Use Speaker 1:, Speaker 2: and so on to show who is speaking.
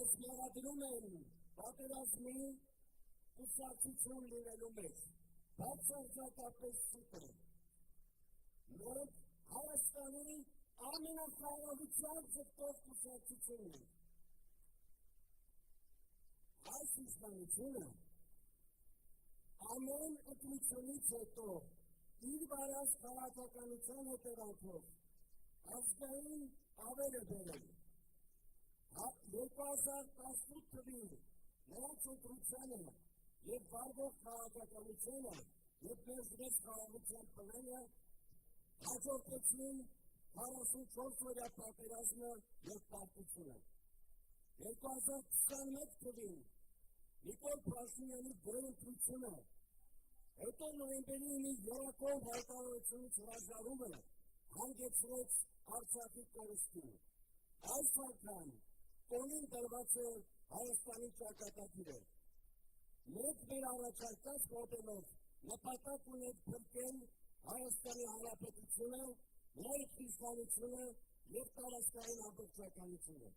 Speaker 1: Ես մեղադրում եմ պատերազմի կուսակցություն լինելու մեջ, բացարձակապես սուտ է։ Մենք Հայաստանի ամենախաղաղությամբ ձգտող կուսակցությունն ենք։ Այս իշխանությունը ամեն ընտրությունից հետո իր վարած քաղաքականության հետևանքով ազգային ավել է բերել։ 2018 թվին նրանց ընտրությանը և վարվող քաղաքականությունը և ներզրեց խաղաղության պլանը հաջորդեցին 44-օրյա պատերազմը և պարտությունը։ 2021 թվին Նիկոլ Փաշինյանի գերընտրությունը, հետո նոյեմբերի 9-ի եռակողմ հայտարարությունից հրաժարումը հանգեցրեց Արցախի կորստին։ Այս անգամ տոնին դրված է Հայաստանի ճակատագիրը։ Մենք մեր առաջարկած մոդելով նպատակ ունենք փրկել Հայաստանի Հանրապետությունը, նոր իշխանությունը և տարածքային ամբողջականությունը։